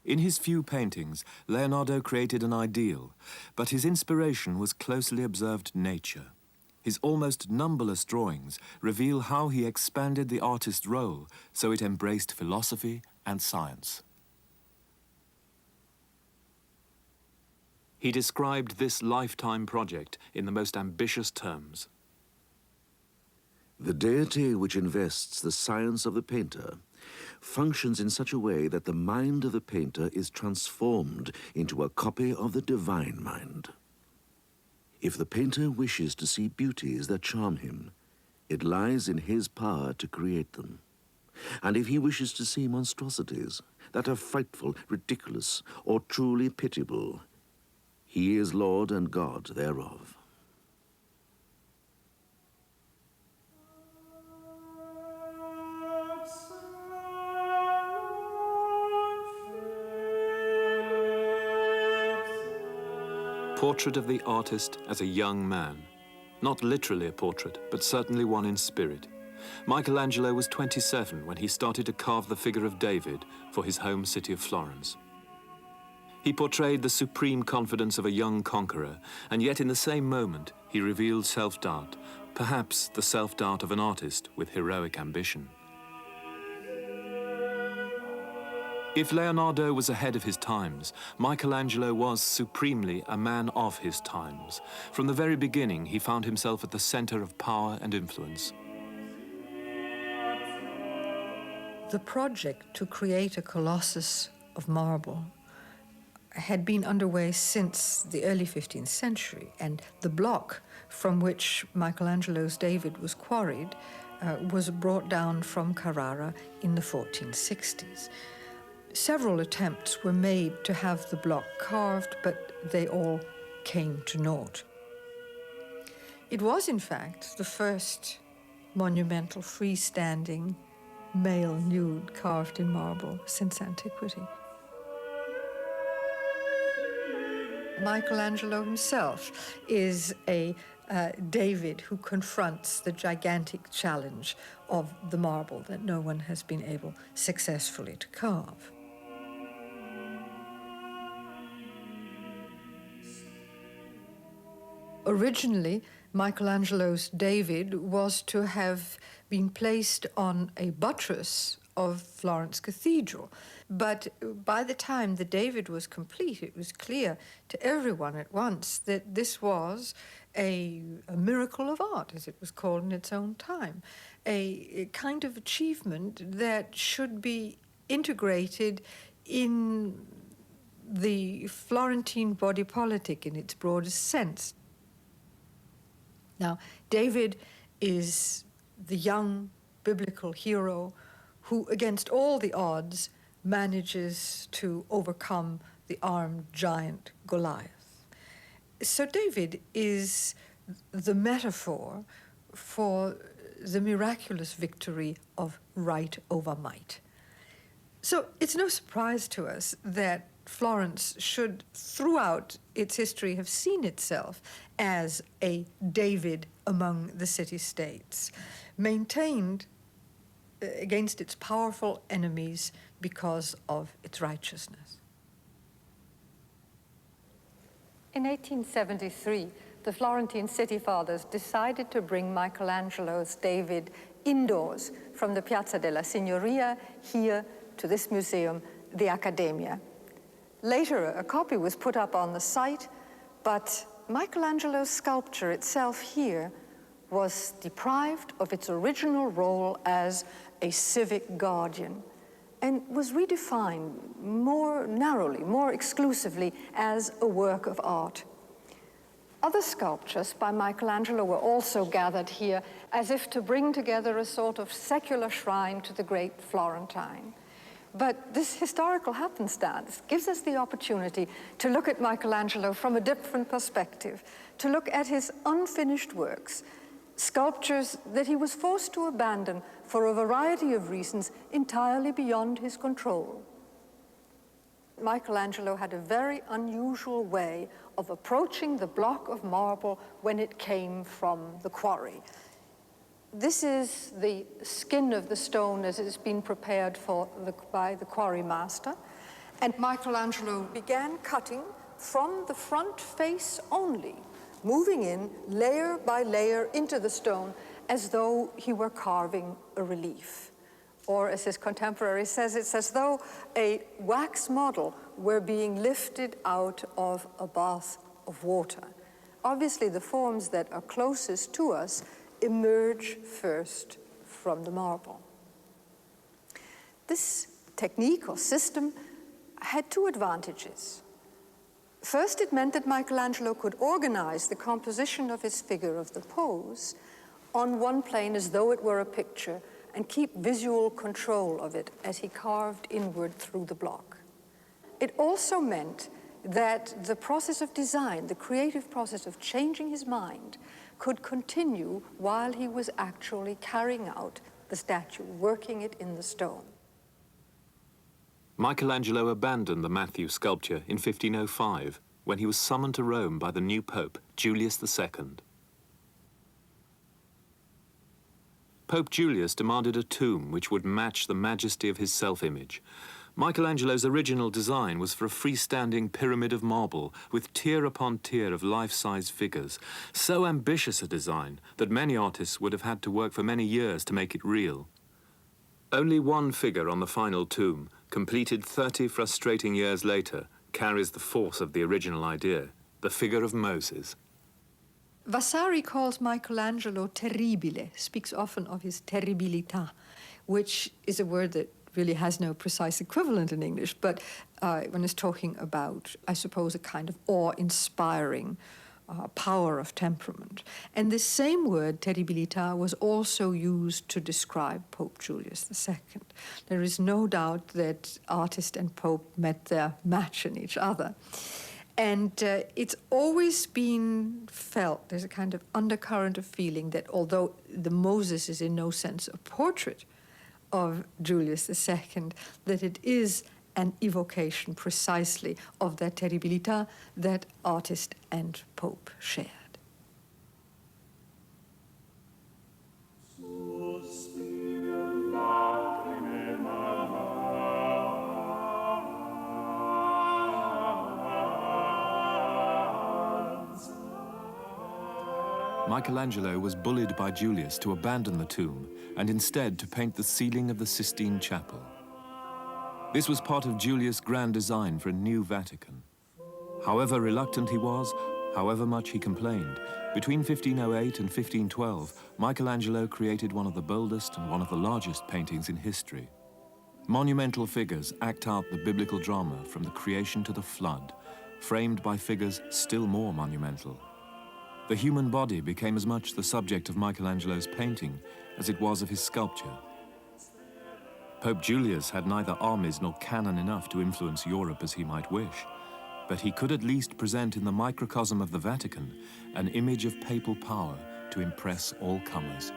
In his few paintings, Leonardo created an ideal, but his inspiration was closely observed nature. His almost numberless drawings reveal how he expanded the artist's role so it embraced philosophy and science. He described this lifetime project in the most ambitious terms. The deity which invests the science of the painter functions in such a way that the mind of the painter is transformed into a copy of the divine mind. If the painter wishes to see beauties that charm him, it lies in his power to create them. And if he wishes to see monstrosities that are frightful, ridiculous, or truly pitiable, he is Lord and God thereof. Portrait of the artist as a young man. Not literally a portrait, but certainly one in spirit. Michelangelo was 27 when he started to carve the figure of David for his home city of Florence. He portrayed the supreme confidence of a young conqueror, and yet in the same moment he revealed self-doubt, perhaps the self-doubt of an artist with heroic ambition. If Leonardo was ahead of his times, Michelangelo was supremely a man of his times. From the very beginning, he found himself at the center of power and influence. The project to create a Colossus of marble had been underway since the early 15th century, and the block from which Michelangelo's David was quarried was brought down from Carrara in the 1460s. Several attempts were made to have the block carved, but they all came to naught. It was, in fact, the first monumental freestanding male nude carved in marble since antiquity. Michelangelo himself is a David who confronts the gigantic challenge of the marble that no one has been able successfully to carve. Originally, Michelangelo's David was to have been placed on a buttress of Florence Cathedral. But by the time the David was complete, it was clear to everyone at once that this was a miracle of art, as it was called in its own time, a kind of achievement that should be integrated in the Florentine body politic in its broadest sense. Now, David is the young biblical hero who, against all the odds, manages to overcome the armed giant Goliath. So David is the metaphor for the miraculous victory of right over might. So it's no surprise to us that Florence should, throughout its history, have seen itself as a David among the city-states, maintained against its powerful enemies because of its righteousness. In 1873, the Florentine city fathers decided to bring Michelangelo's David indoors from the Piazza della Signoria here to this museum, the Accademia. Later, a copy was put up on the site, but Michelangelo's sculpture itself here was deprived of its original role as a civic guardian and was redefined more narrowly, more exclusively as a work of art. Other sculptures by Michelangelo were also gathered here as if to bring together a sort of secular shrine to the great Florentine. But this historical happenstance gives us the opportunity to look at Michelangelo from a different perspective, to look at his unfinished works, sculptures that he was forced to abandon for a variety of reasons entirely beyond his control. Michelangelo had a very unusual way of approaching the block of marble when it came from the quarry. This is the skin of the stone as it has been prepared by the quarry master, And Michelangelo began cutting from the front face only, moving in layer by layer into the stone as though he were carving a relief. Or as his contemporary says, it's as though a wax model were being lifted out of a bath of water. Obviously, the forms that are closest to us emerge first from the marble. This technique or system had two advantages. First, it meant that Michelangelo could organize the composition of his figure of the pose on one plane as though it were a picture and keep visual control of it as he carved inward through the block. It also meant that the process of design, the creative process of changing his mind, could continue while he was actually carrying out the statue, working it in the stone. Michelangelo abandoned the Matthew sculpture in 1505 when he was summoned to Rome by the new Pope, Julius II. Pope Julius demanded a tomb which would match the majesty of his self-image. Michelangelo's original design was for a freestanding pyramid of marble with tier upon tier of life-size figures. So ambitious a design that many artists would have had to work for many years to make it real. Only one figure on the final tomb, completed 30 frustrating years later, carries the force of the original idea, the figure of Moses. Vasari calls Michelangelo terribile, speaks often of his terribilità, which is a word that really has no precise equivalent in English, but when it's talking about, I suppose, a kind of awe-inspiring power of temperament. And this same word, terribilità, was also used to describe Pope Julius II. There is no doubt that artist and pope met their match in each other. And it's always been felt, there's a kind of undercurrent of feeling that although the Moses is in no sense a portrait of Julius II, that it is an evocation precisely of that terribilità that artist and pope shared. Michelangelo was bullied by Julius to abandon the tomb and instead to paint the ceiling of the Sistine Chapel. This was part of Julius' grand design for a new Vatican. However reluctant he was, however much he complained, between 1508 and 1512, Michelangelo created one of the boldest and one of the largest paintings in history. Monumental figures act out the biblical drama from the creation to the flood, framed by figures still more monumental. The human body became as much the subject of Michelangelo's painting as it was of his sculpture. Pope Julius had neither armies nor cannon enough to influence Europe as he might wish, but he could at least present in the microcosm of the Vatican an image of papal power to impress all comers.